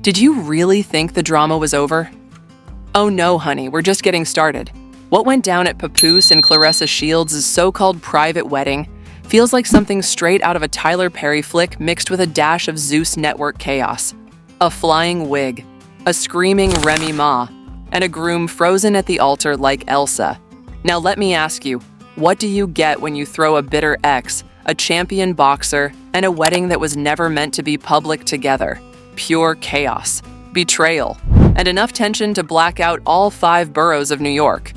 Did you really think the drama was over? Oh no, honey, we're just getting started. What went down at Papoose and Claressa Shields' so-called private wedding feels like something straight out of a Tyler Perry flick mixed with a dash of Zeus Network chaos. A flying wig, a screaming Remy Ma, and a groom frozen at the altar like Elsa. Now let me ask you, what do you get when you throw a bitter ex, a champion boxer, and a wedding that was never meant to be public together? Pure chaos, betrayal, and enough tension to black out all 5 boroughs of New York.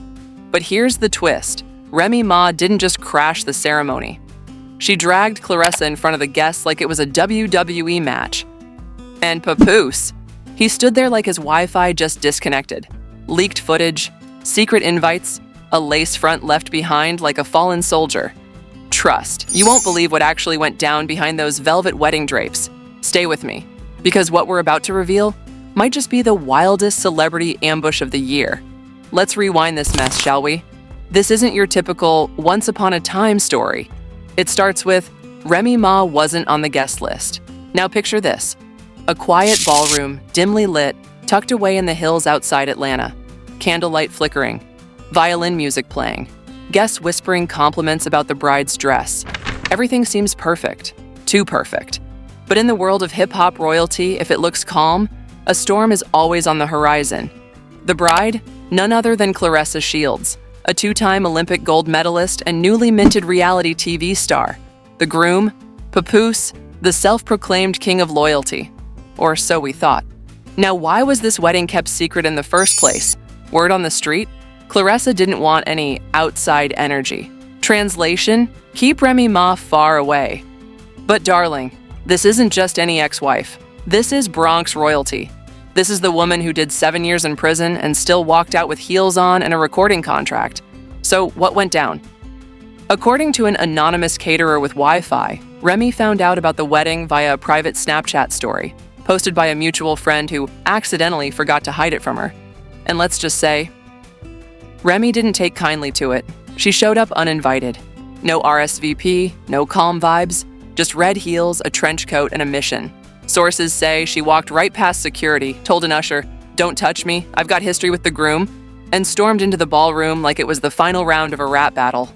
But here's the twist. Remy Ma didn't just crash the ceremony. She dragged Claressa in front of the guests like it was a WWE match. And Papoose, he stood there like his Wi-Fi just disconnected. Leaked footage, secret invites, a lace front left behind like a fallen soldier. Trust, you won't believe what actually went down behind those velvet wedding drapes. Stay with me, because what we're about to reveal might just be the wildest celebrity ambush of the year. Let's rewind this mess, shall we? This isn't your typical once upon a time story. It starts with Remy Ma wasn't on the guest list. Now picture this. A quiet ballroom, dimly lit, tucked away in the hills outside Atlanta. Candlelight flickering, violin music playing, guests whispering compliments about the bride's dress. Everything seems perfect, too perfect. But in the world of hip-hop royalty, if it looks calm, a storm is always on the horizon. The bride? None other than Claressa Shields, a 2-time Olympic gold medalist and newly minted reality TV star. The groom? Papoose, the self-proclaimed king of loyalty. Or so we thought. Now, why was this wedding kept secret in the first place? Word on the street? Claressa didn't want any outside energy. Translation? Keep Remy Ma far away. But darling, this isn't just any ex-wife. This is Bronx royalty. This is the woman who did 7 years in prison and still walked out with heels on and a recording contract. So what went down? According to an anonymous caterer with Wi-Fi, Remy found out about the wedding via a private Snapchat story, posted by a mutual friend who accidentally forgot to hide it from her. And let's just say, Remy didn't take kindly to it. She showed up uninvited. No RSVP, no calm vibes, just red heels, a trench coat, and a mission. Sources say she walked right past security, told an usher, "Don't touch me, I've got history with the groom," and stormed into the ballroom like it was the final round of a rap battle.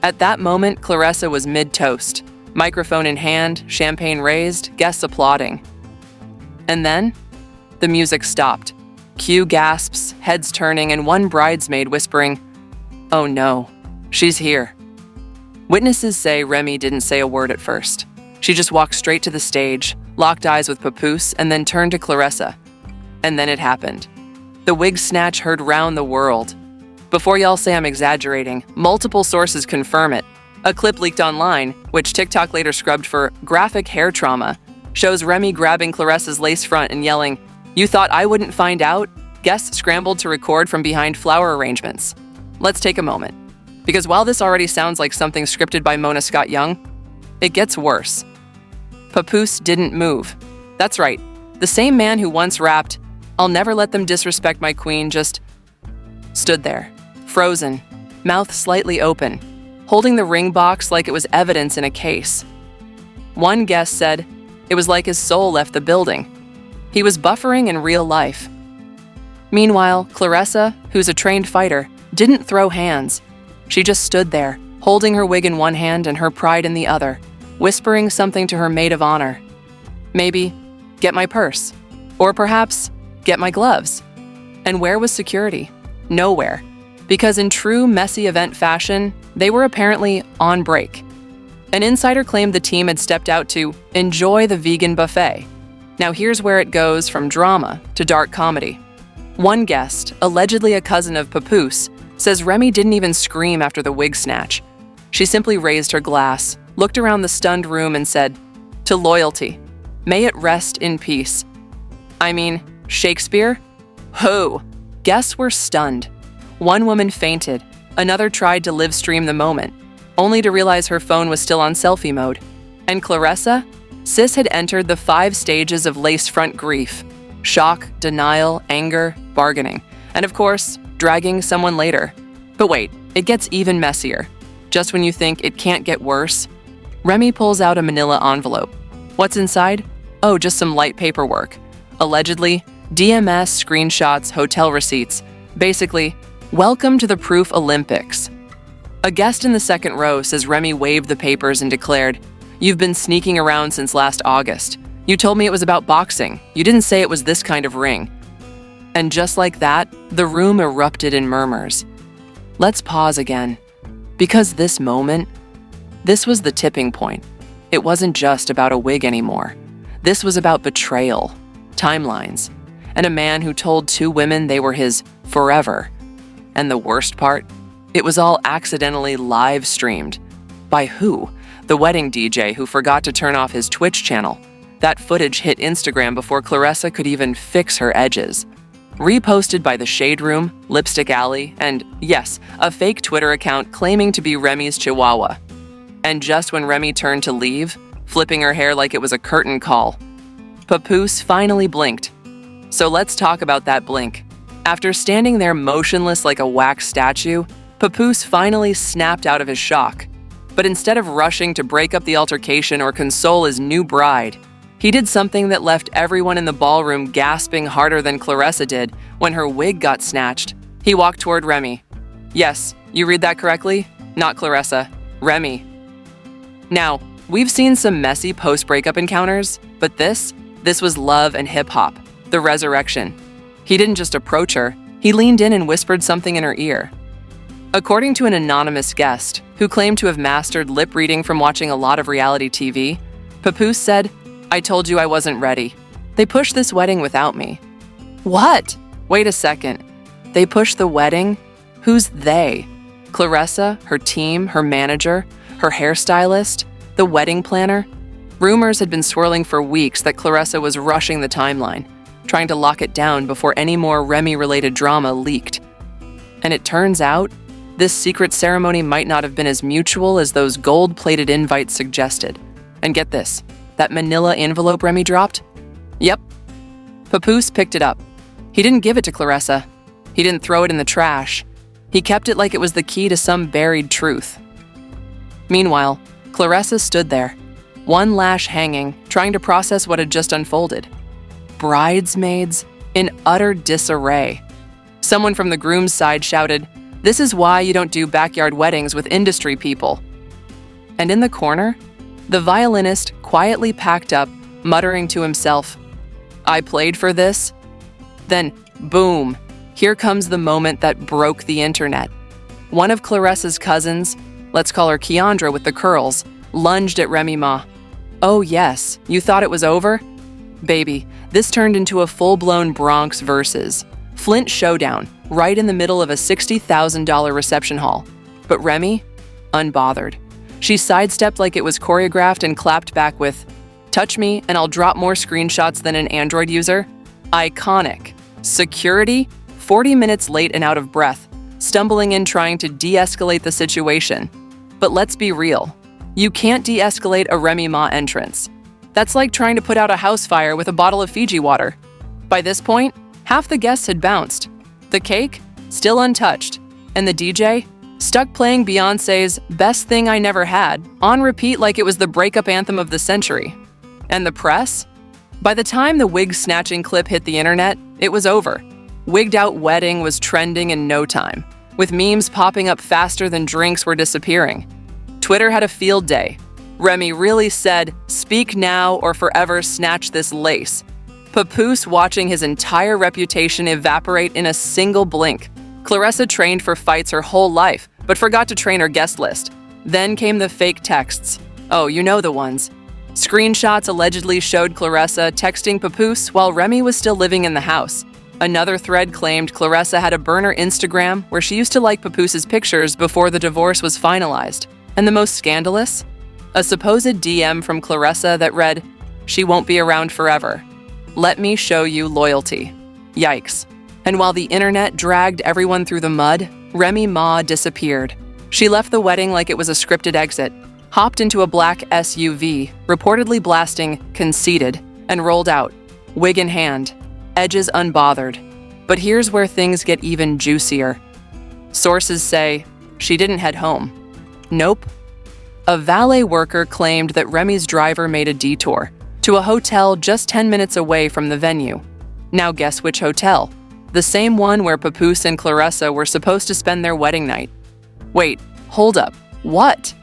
At that moment, Claressa was mid-toast, microphone in hand, champagne raised, guests applauding. And then, the music stopped. Cue gasps, heads turning, and one bridesmaid whispering, "Oh no, she's here." Witnesses say Remy didn't say a word at first. She just walked straight to the stage, locked eyes with Papoose, and then turned to Claressa. And then it happened. The wig snatch heard round the world. Before y'all say I'm exaggerating, multiple sources confirm it. A clip leaked online, which TikTok later scrubbed for graphic hair trauma, shows Remy grabbing Claressa's lace front and yelling, "You thought I wouldn't find out?" Guests scrambled to record from behind flower arrangements. Let's take a moment. Because while this already sounds like something scripted by Mona Scott Young, it gets worse. Papoose didn't move. That's right, the same man who once rapped, "I'll never let them disrespect my queen," just stood there, frozen, mouth slightly open, holding the ring box like it was evidence in a case. One guest said it was like his soul left the building. He was buffering in real life. Meanwhile, Claressa, who's a trained fighter, didn't throw hands. She just stood there, holding her wig in one hand and her pride in the other, whispering something to her maid of honor. Maybe, "Get my purse." Or perhaps, "Get my gloves." And where was security? Nowhere. Because in true messy event fashion, they were apparently on break. An insider claimed the team had stepped out to enjoy the vegan buffet. Now here's where it goes from drama to dark comedy. One guest, allegedly a cousin of Papoose, says Remy didn't even scream after the wig snatch. She simply raised her glass, looked around the stunned room and said, "To loyalty. May it rest in peace." I mean, Shakespeare? Who? Guests were stunned. One woman fainted, another tried to live stream the moment, only to realize her phone was still on selfie mode. And Claressa? Sis had entered the 5 stages of lace front grief: shock, denial, anger, bargaining, and of course, dragging someone later. But wait, it gets even messier. Just when you think it can't get worse, Remy pulls out a manila envelope. What's inside? Oh, just some light paperwork. Allegedly, DMS, screenshots, hotel receipts. Basically, welcome to the Proof Olympics. A guest in the second row says Remy waved the papers and declared, "You've been sneaking around since last August. You told me it was about boxing. You didn't say it was this kind of ring." And just like that, the room erupted in murmurs. Let's pause again. Because this moment, this was the tipping point. It wasn't just about a wig anymore. This was about betrayal, timelines, and a man who told two women they were his forever. And the worst part? It was all accidentally live streamed. By who? The wedding DJ who forgot to turn off his Twitch channel. That footage hit Instagram before Claressa could even fix her edges. Reposted by The Shade Room, Lipstick Alley, and yes, a fake Twitter account claiming to be Remy's Chihuahua. And just when Remy turned to leave, flipping her hair like it was a curtain call, Papoose finally blinked. So let's talk about that blink. After standing there motionless like a wax statue, Papoose finally snapped out of his shock. But instead of rushing to break up the altercation or console his new bride, he did something that left everyone in the ballroom gasping harder than Claressa did when her wig got snatched. He walked toward Remy. Yes, you read that correctly? Not Claressa, Remy. Now, we've seen some messy post-breakup encounters, but this was love and hip-hop, the resurrection. He didn't just approach her, he leaned in and whispered something in her ear. According to an anonymous guest, who claimed to have mastered lip reading from watching a lot of reality TV, Papoose said, "I told you I wasn't ready. They pushed this wedding without me." What? Wait a second. They pushed the wedding? Who's they? Claressa, her team, her manager, her hairstylist, the wedding planner? Rumors had been swirling for weeks that Claressa was rushing the timeline, trying to lock it down before any more Remy-related drama leaked. And it turns out, this secret ceremony might not have been as mutual as those gold-plated invites suggested. And get this, that manila envelope Remy dropped? Yep. Papoose picked it up. He didn't give it to Claressa. He didn't throw it in the trash. He kept it like it was the key to some buried truth. Meanwhile, Claressa stood there, one lash hanging, trying to process what had just unfolded. Bridesmaids in utter disarray. Someone from the groom's side shouted, "This is why you don't do backyard weddings with industry people." And in the corner, the violinist quietly packed up, muttering to himself, "I played for this." Then, boom, here comes the moment that broke the internet. One of Claressa's cousins, let's call her Keandra with the curls, lunged at Remy Ma. Oh yes, you thought it was over? Baby, this turned into a full-blown Bronx versus Flint showdown, right in the middle of a $60,000 reception hall. But Remy? Unbothered. She sidestepped like it was choreographed and clapped back with, "Touch me and I'll drop more screenshots than an Android user." Iconic. Security? 40 minutes late and out of breath, stumbling in trying to de-escalate the situation. But let's be real. You can't de-escalate a Remy Ma entrance. That's like trying to put out a house fire with a bottle of Fiji water. By this point, half the guests had bounced. The cake? Still untouched. And the DJ? Stuck playing Beyoncé's "Best Thing I Never Had" on repeat like it was the breakup anthem of the century. And the press? By the time the wig snatching clip hit the internet, it was over. Wigged out wedding was trending in no time, with memes popping up faster than drinks were disappearing. Twitter had a field day. Remy really said, "Speak now or forever snatch this lace." Papoose watching his entire reputation evaporate in a single blink. Claressa trained for fights her whole life, but forgot to train her guest list. Then came the fake texts. Oh, you know the ones. Screenshots allegedly showed Claressa texting Papoose while Remy was still living in the house. Another thread claimed Claressa had a burner Instagram where she used to like Papoose's pictures before the divorce was finalized. And the most scandalous? A supposed DM from Claressa that read, "She won't be around forever. Let me show you loyalty." Yikes. And while the internet dragged everyone through the mud, Remy Ma disappeared. She left the wedding like it was a scripted exit, hopped into a black SUV, reportedly blasting "conceited," and rolled out, wig in hand, edges unbothered. But here's where things get even juicier. Sources say she didn't head home. Nope. A valet worker claimed that Remy's driver made a detour, to a hotel just 10 minutes away from the venue. Now guess which hotel? The same one where Papoose and Claressa were supposed to spend their wedding night. Wait, hold up. What?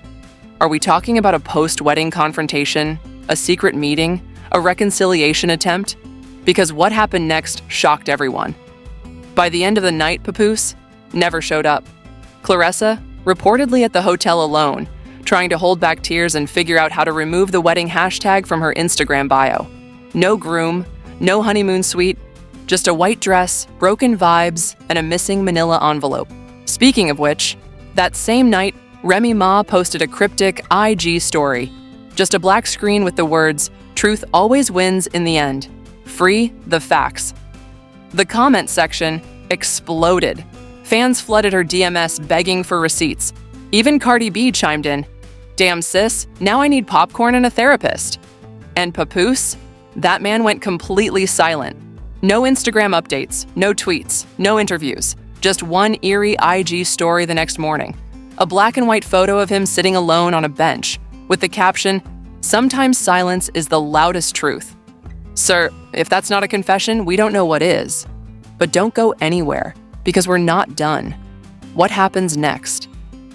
Are we talking about a post-wedding confrontation, a secret meeting, a reconciliation attempt? Because what happened next shocked everyone. By the end of the night, Papoose never showed up. Claressa, reportedly at the hotel alone, trying to hold back tears and figure out how to remove the wedding hashtag from her Instagram bio. No groom, no honeymoon suite, just a white dress, broken vibes, and a missing manila envelope. Speaking of which, that same night, Remy Ma posted a cryptic IG story. Just a black screen with the words, "Truth always wins in the end. Free the facts." The comment section exploded. Fans flooded her DMs begging for receipts. Even Cardi B chimed in, "Damn sis, now I need popcorn and a therapist." And Papoose? That man went completely silent. No Instagram updates, no tweets, no interviews. Just one eerie IG story the next morning. A black and white photo of him sitting alone on a bench, with the caption, "Sometimes silence is the loudest truth." Sir, if that's not a confession, we don't know what is. But don't go anywhere, because we're not done. What happens next?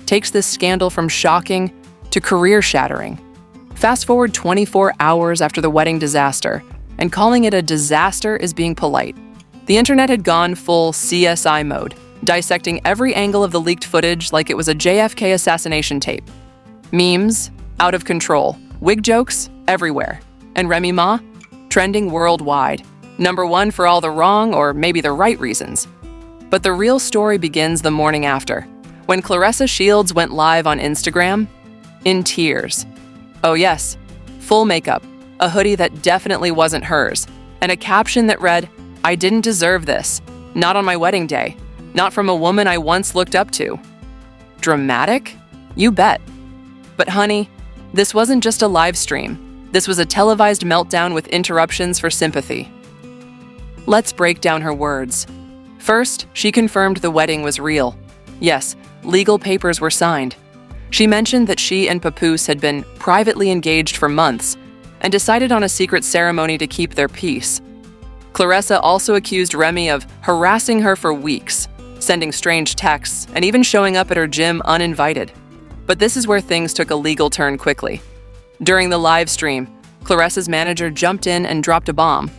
Takes this scandal from shocking to career-shattering. Fast forward 24 hours after the wedding disaster, and calling it a disaster is being polite. The internet had gone full CSI mode, dissecting every angle of the leaked footage like it was a JFK assassination tape. Memes, out of control. Wig jokes, everywhere. And Remy Ma? Trending worldwide. #1 for all the wrong or maybe the right reasons. But the real story begins the morning after, when Claressa Shields went live on Instagram in tears. Oh yes, full makeup, a hoodie that definitely wasn't hers, and a caption that read, "I didn't deserve this. Not on my wedding day. Not from a woman I once looked up to." Dramatic? You bet. But honey, this wasn't just a live stream. This was a televised meltdown with interruptions for sympathy. Let's break down her words. First, she confirmed the wedding was real. Yes, legal papers were signed. She mentioned that she and Papoose had been privately engaged for months and decided on a secret ceremony to keep their peace. Claressa also accused Remy of harassing her for weeks, sending strange texts, and even showing up at her gym uninvited. But this is where things took a legal turn quickly. During the live stream, Claressa's manager jumped in and dropped a bomb.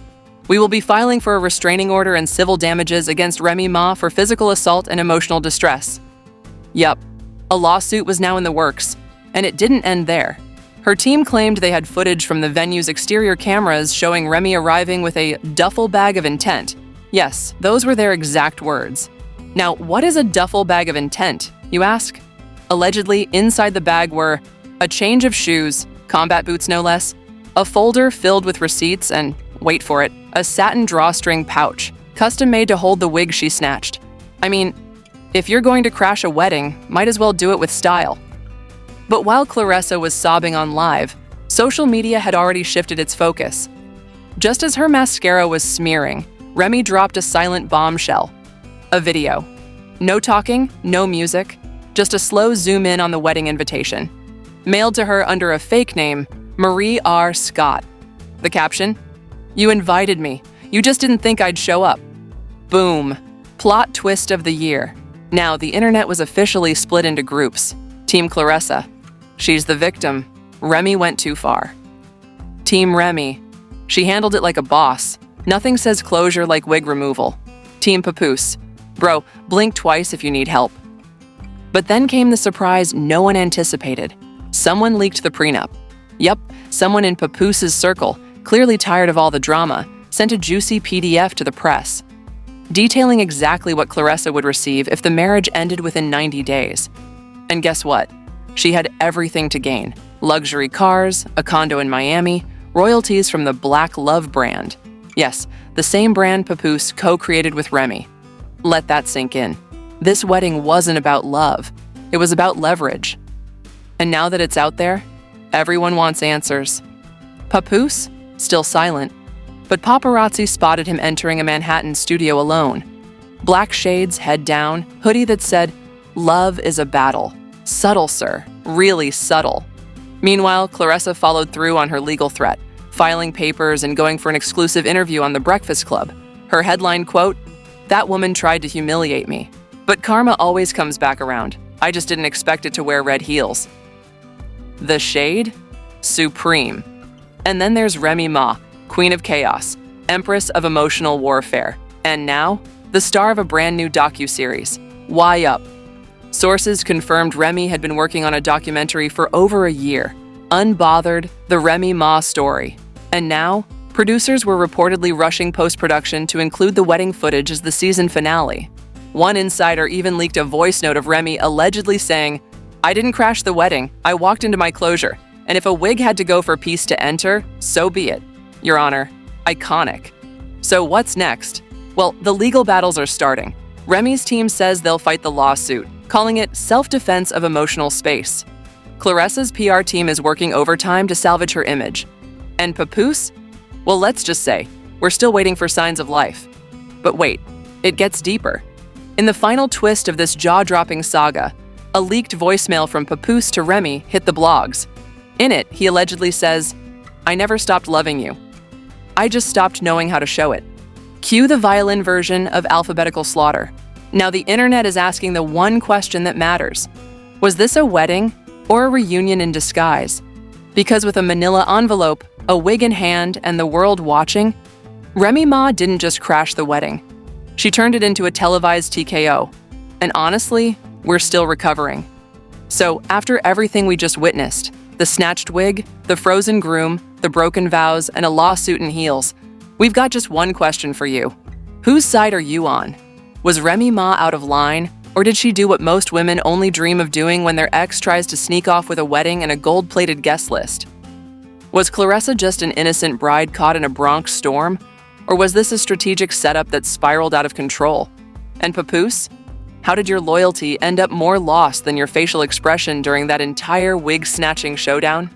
"We will be filing for a restraining order and civil damages against Remy Ma for physical assault and emotional distress." Yup, a lawsuit was now in the works, and it didn't end there. Her team claimed they had footage from the venue's exterior cameras showing Remy arriving with a duffel bag of intent. Yes, those were their exact words. Now, what is a duffel bag of intent, you ask? Allegedly, inside the bag were a change of shoes, combat boots no less, a folder filled with receipts, and, wait for it, a satin drawstring pouch, custom-made to hold the wig she snatched. I mean, if you're going to crash a wedding, might as well do it with style. But while Claressa was sobbing on live, social media had already shifted its focus. Just as her mascara was smearing, Remy dropped a silent bombshell. A video. No talking, no music, just a slow zoom in on the wedding invitation. Mailed to her under a fake name, Marie R. Scott. The caption, "You invited me. You just didn't think I'd show up." Boom. Plot twist of the year. Now, the internet was officially split into groups. Team Claressa. She's the victim. Remy went too far. Team Remy. She handled it like a boss. Nothing says closure like wig removal. Team Papoose. Bro, blink twice if you need help. But then came the surprise no one anticipated. Someone leaked the prenup. Yup, someone in Papoose's circle, clearly tired of all the drama, sent a juicy PDF to the press, detailing exactly what Claressa would receive if the marriage ended within 90 days. And guess what? She had everything to gain. Luxury cars, a condo in Miami, royalties from the Black Love brand. Yes, the same brand Papoose co-created with Remy. Let that sink in. This wedding wasn't about love. It was about leverage. And now that it's out there, everyone wants answers. Papoose? Still silent. But paparazzi spotted him entering a Manhattan studio alone. Black shades, head down, hoodie that said, "Love is a battle." Subtle, sir. Really subtle. Meanwhile, Claressa followed through on her legal threat, filing papers and going for an exclusive interview on The Breakfast Club. Her headline quote, "That woman tried to humiliate me. But karma always comes back around. I just didn't expect it to wear red heels." The shade? Supreme. And then there's Remy Ma, Queen of Chaos, Empress of Emotional Warfare. And now, the star of a brand new docuseries, Why Up? Sources confirmed Remy had been working on a documentary for over a year, Unbothered, the Remy Ma story. And now, producers were reportedly rushing post-production to include the wedding footage as the season finale. One insider even leaked a voice note of Remy allegedly saying, "I didn't crash the wedding, I walked into my closure, and if a wig had to go for peace to enter, so be it." Your Honor, iconic. So what's next? Well, the legal battles are starting. Remy's team says they'll fight the lawsuit, calling it self-defense of emotional space. Claressa's PR team is working overtime to salvage her image. And Papoose? Well, let's just say, we're still waiting for signs of life. But wait, it gets deeper. In the final twist of this jaw-dropping saga, a leaked voicemail from Papoose to Remy hit the blogs. In it, he allegedly says, "I never stopped loving you. I just stopped knowing how to show it." Cue the violin version of Alphabetical Slaughter. Now the internet is asking the one question that matters. Was this a wedding or a reunion in disguise? Because with a manila envelope, a wig in hand, and the world watching, Remy Ma didn't just crash the wedding. She turned it into a televised TKO. And honestly, we're still recovering. So after everything we just witnessed, the snatched wig, the frozen groom, the broken vows, and a lawsuit in heels, we've got just one question for you. Whose side are you on? Was Remy Ma out of line, or did she do what most women only dream of doing when their ex tries to sneak off with a wedding and a gold-plated guest list? Was Claressa just an innocent bride caught in a Bronx storm? Or was this a strategic setup that spiraled out of control? And Papoose? How did your loyalty end up more lost than your facial expression during that entire wig-snatching showdown?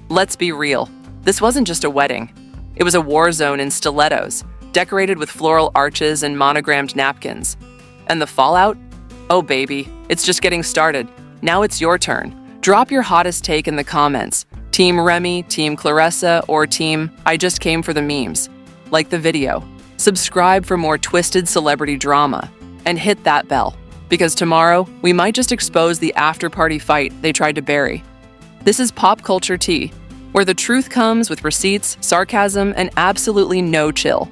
Let's be real. This wasn't just a wedding. It was a war zone in stilettos, decorated with floral arches and monogrammed napkins. And the fallout? Oh baby, it's just getting started. Now it's your turn. Drop your hottest take in the comments. Team Remy, Team Claressa, or Team I just came for the memes. Like the video, subscribe for more twisted celebrity drama, and hit that bell, because tomorrow we might just expose the after-party fight they tried to bury. This is Pop Culture Tea, where the truth comes with receipts, sarcasm, and absolutely no chill.